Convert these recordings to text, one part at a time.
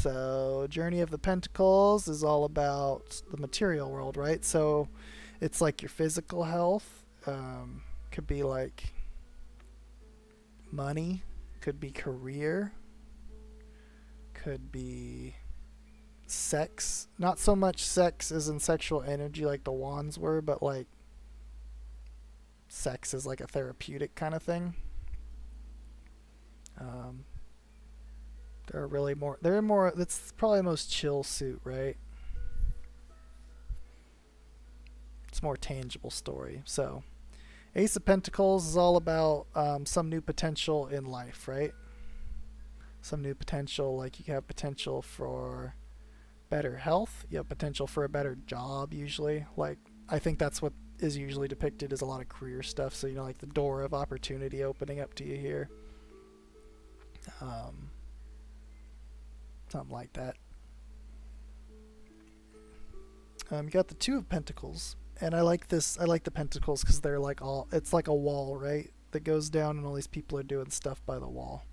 So, Journey of the Pentacles is all about the material world, right? So, it's like your physical health. Could be like money, could be career, could be sex. Not so much sex as in sexual energy like the wands were, but like sex is like a therapeutic kind of thing. Um, they're really more. They're more. That's probably the most chill suit, right? It's more tangible story. So, Ace of Pentacles is all about some new potential in life, right? Some new potential, like you have potential for better health, you have potential for a better job usually. Like, I think that's what is usually depicted as a lot of career stuff. So, like the door of opportunity opening up to you here. Um, Something like that. You got the Two of Pentacles. And I like this. I like the pentacles because they're like all. It's like a wall, right? That goes down, and all these people are doing stuff by the wall.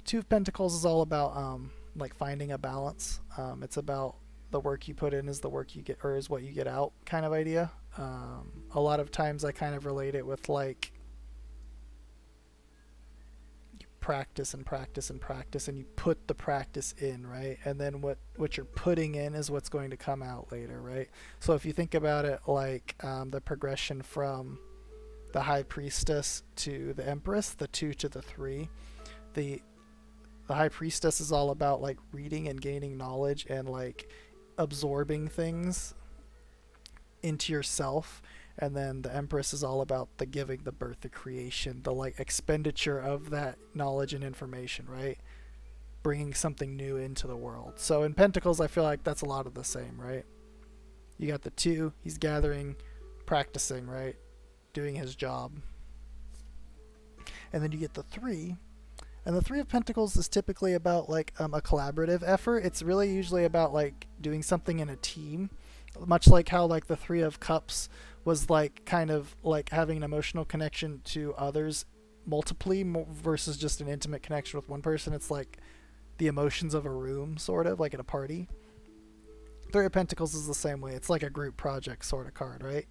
Two of Pentacles is all about like finding a balance. It's about the work you put in is the work you get, or is what you get out, kind of idea. A lot of times I kind of relate it with like you practice and practice and practice, and you put the practice in, right? And then what you're putting in is what's going to come out later, right? So if you think about it like the progression from the High Priestess to the Empress, the 2 to the 3, the High Priestess is all about like reading and gaining knowledge and like absorbing things into yourself, and then the Empress is all about the giving, the birth, the creation, the like expenditure of that knowledge and information, right? Bringing something new into the world. So in Pentacles, I feel like that's a lot of the same, right? You got the 2, he's gathering, practicing, right? Doing his job. And then you get the 3, and the 3 of Pentacles is typically about like a collaborative effort. It's really usually about like doing something in a team, much like how like the 3 of Cups was like kind of like having an emotional connection to others multiply versus just an intimate connection with one person. It's like the emotions of a room, sort of like at a party. 3 of Pentacles is the same way. It's like a group project sort of card, right?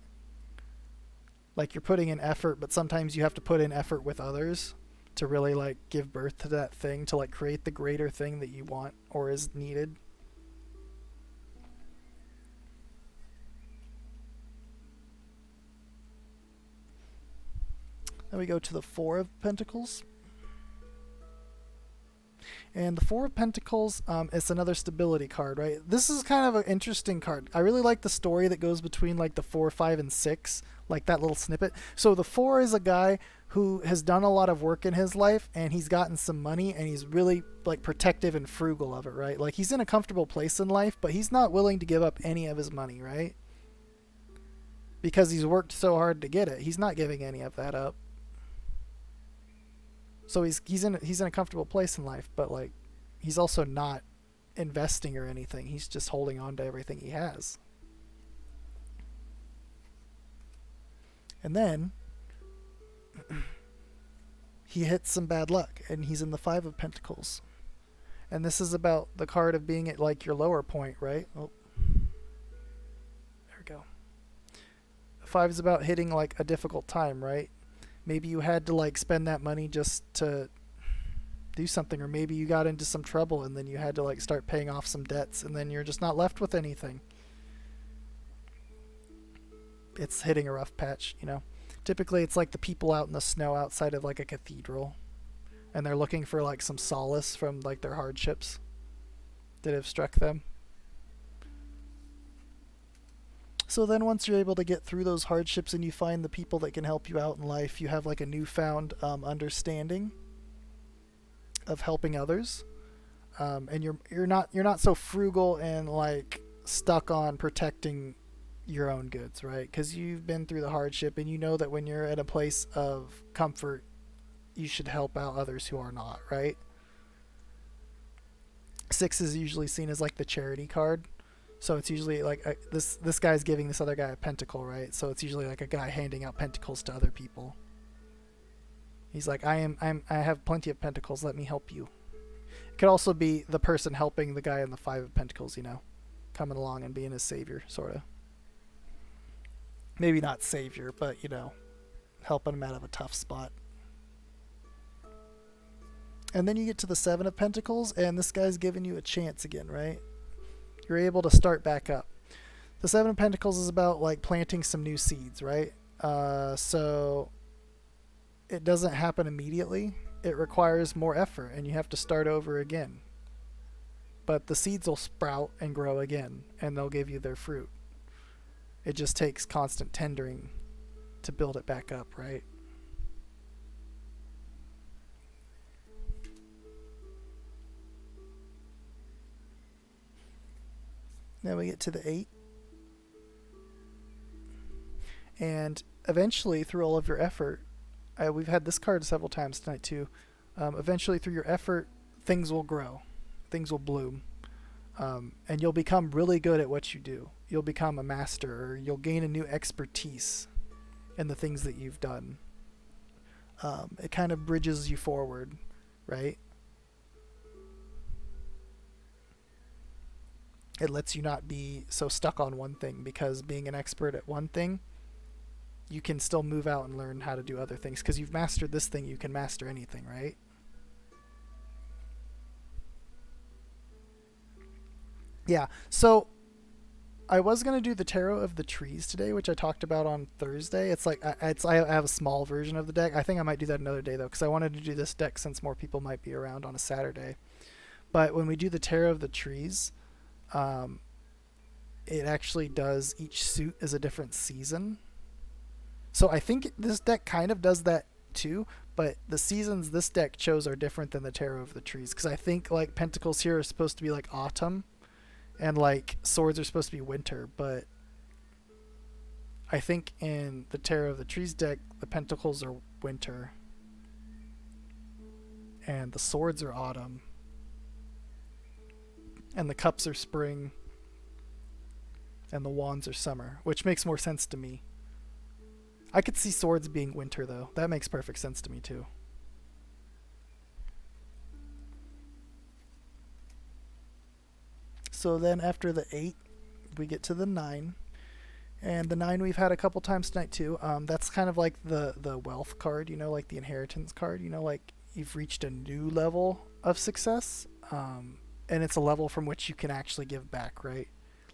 Like you're putting in effort, but sometimes you have to put in effort with others to really like give birth to that thing, to like create the greater thing that you want or is needed. Then we go to the 4 of Pentacles. And the 4 of Pentacles is another stability card, right? This is kind of an interesting card. I really like the story that goes between like the 4, 5, and 6, like that little snippet. So the 4 is a guy who has done a lot of work in his life, and he's gotten some money, and he's really like protective and frugal of it, right? Like he's in a comfortable place in life, but he's not willing to give up any of his money, right? Because he's worked so hard to get it. He's not giving any of that up. So he's in a comfortable place in life, but like he's also not investing or anything. He's just holding on to everything he has. And then he hits some bad luck, and he's in the 5 of Pentacles. And this is about the card of being at like your lower point, right? Oh, there we go. 5 is about hitting like a difficult time, right? Maybe you had to like spend that money just to do something, or maybe you got into some trouble and then you had to like start paying off some debts, and then you're just not left with anything. It's hitting a rough patch, you know. Typically it's like the people out in the snow outside of like a cathedral, and they're looking for like some solace from like their hardships that have struck them. So then once you're able to get through those hardships and you find the people that can help you out in life, you have like a newfound understanding of helping others, and you're not so frugal and like stuck on protecting your own goods, right? Because you've been through the hardship, and you know that when you're at a place of comfort, you should help out others who are not, right? 6 is usually seen as like the charity card. So it's usually like this guy's giving this other guy a pentacle, right? So it's usually like a guy handing out pentacles to other people. He's like, I have plenty of pentacles. Let me help you. It could also be the person helping the guy in the Five of Pentacles, you know, coming along and being his savior, sort of. Maybe not savior, but, you know, helping him out of a tough spot. And then you get to the Seven of Pentacles, and this guy's giving you a chance again, right? You're able to start back up. The Seven of Pentacles is about like planting some new seeds, right? So it doesn't happen immediately. It requires more effort, and you have to start over again. But the seeds will sprout and grow again, and they'll give you their fruit. It just takes constant tendering to build it back up, right? Then we get to the 8. And eventually, through all of your effort, we've had this card several times tonight too. Eventually, through your effort, things will grow, things will bloom, and you'll become really good at what you do. You'll become a master, or you'll gain a new expertise in the things that you've done. It kind of bridges you forward, right? It lets you not be so stuck on one thing, because being an expert at one thing, you can still move out and learn how to do other things, because you've mastered this thing, you can master anything, right? Yeah, so I was going to do the Tarot of the Trees today, which I talked about on Thursday. It's like, I have a small version of the deck. I think I might do that another day, though, because I wanted to do this deck since more people might be around on a Saturday. But when we do the Tarot of the Trees, it actually does, each suit is a different season. So I think this deck kind of does that too, but the seasons this deck chose are different than the Tarot of the Trees, because I think like Pentacles here are supposed to be like autumn, and like swords are supposed to be winter, but I think in the Tarot of the Trees deck, the Pentacles are winter and the swords are autumn and the cups are spring and the wands are summer, which makes more sense to me. I could see swords being winter, though. That makes perfect sense to me, too. So then after the 8, we get to the 9. And the 9 we've had a couple times tonight, too. That's kind of like the wealth card, you know, like the inheritance card. You know, like you've reached a new level of success. And it's a level from which you can actually give back, right?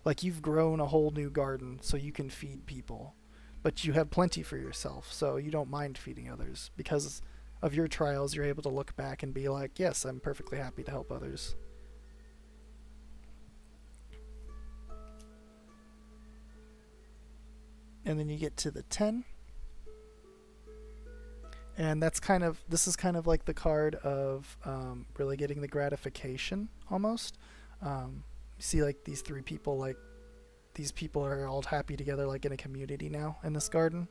Like you've grown a whole new garden so you can feed people. But you have plenty for yourself, so you don't mind feeding others. Because of your trials, you're able to look back and be like, yes, I'm perfectly happy to help others. And then you get to the 10. And this is kind of like the card of really getting the gratification, almost. You see like these 3 people, like these people are all happy together, like in a community now in this garden.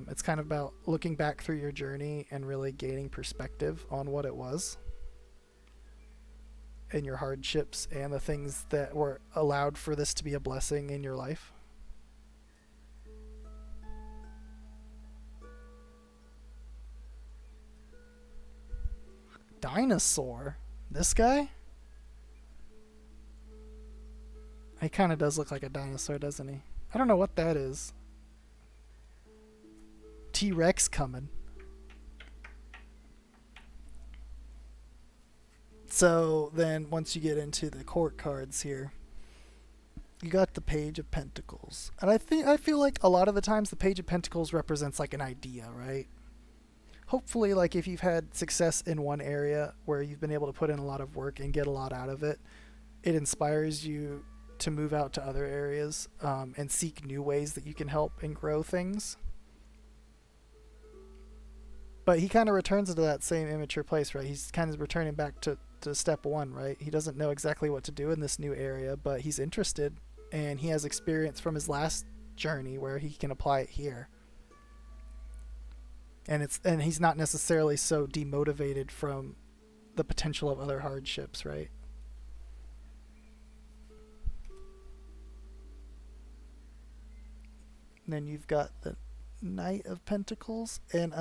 It's kind of about looking back through your journey and really gaining perspective on what it was and your hardships and the things that were allowed for this to be a blessing in your life. Dinosaur? This guy? He kind of does look like a dinosaur, doesn't he? I don't know what that is. T-Rex coming. So then once you get into the court cards here, you got the Page of Pentacles. And I feel like a lot of the times the Page of Pentacles represents like an idea, right? Hopefully, like if you've had success in one area where you've been able to put in a lot of work and get a lot out of it, it inspires you to move out to other areas and seek new ways that you can help and grow things. But he kind of returns to that same immature place, right? He's kind of returning back to step 1, right? He doesn't know exactly what to do in this new area, but he's interested, and he has experience from his last journey where he can apply it here. And he's not necessarily so demotivated from the potential of other hardships, right? And then you've got the Knight of Pentacles, and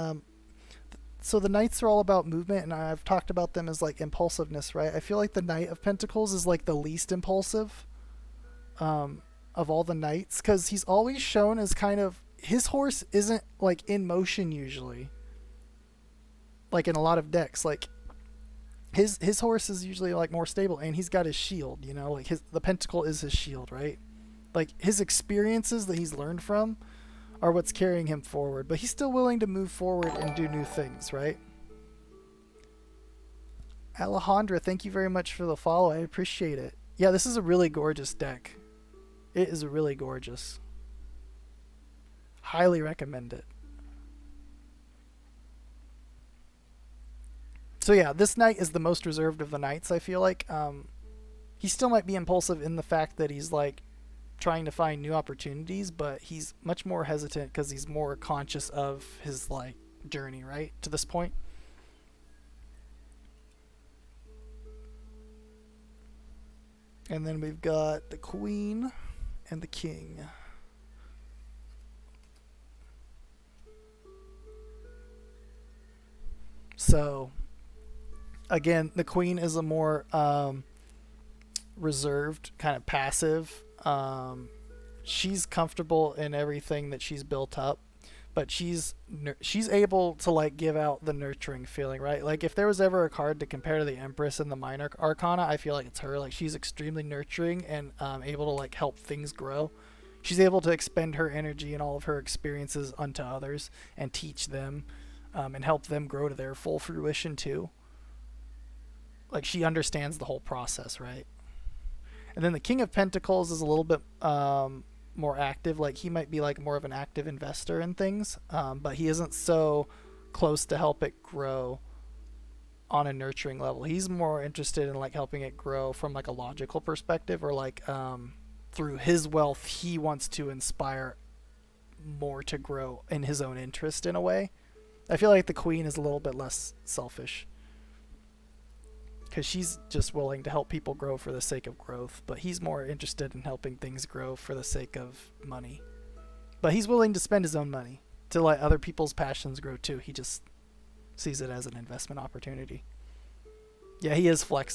so the Knights are all about movement, and I've talked about them as like impulsiveness, right? I feel like the Knight of Pentacles is like the least impulsive of all the Knights, because he's always shown as kind of, his horse isn't like in motion usually, like in a lot of decks. Like his horse is usually like more stable, and he's got his shield, you know, like the pentacle is his shield, right? Like his experiences that he's learned from are what's carrying him forward, but he's still willing to move forward and do new things, right? Alejandra, thank you very much for the follow. I appreciate it. Yeah, this is a really gorgeous deck. It is really gorgeous. Highly recommend it. So yeah, this knight is the most reserved of the knights, I feel like. He still might be impulsive in the fact that he's like trying to find new opportunities, but he's much more hesitant because he's more conscious of his like journey, right, to this point. And then we've got the Queen and the King. So again, the Queen is a more reserved, kind of passive. She's comfortable in everything that she's built up, but she's able to like give out the nurturing feeling, right? Like if there was ever a card to compare to the Empress in the Minor Arcana, I feel like it's her. Like she's extremely nurturing and able to like help things grow. She's able to expend her energy and all of her experiences unto others and teach them, and help them grow to their full fruition too. Like she understands the whole process, right? And then the King of Pentacles is a little bit more active. Like he might be like more of an active investor in things, but he isn't so close to help it grow on a nurturing level. He's more interested in like helping it grow from like a logical perspective, or like through his wealth he wants to inspire more to grow in his own interest in a way. I feel like the Queen is a little bit less selfish, because she's just willing to help people grow for the sake of growth, but he's more interested in helping things grow for the sake of money. But he's willing to spend his own money to let other people's passions grow too. He just sees it as an investment opportunity. Yeah, he is flexible.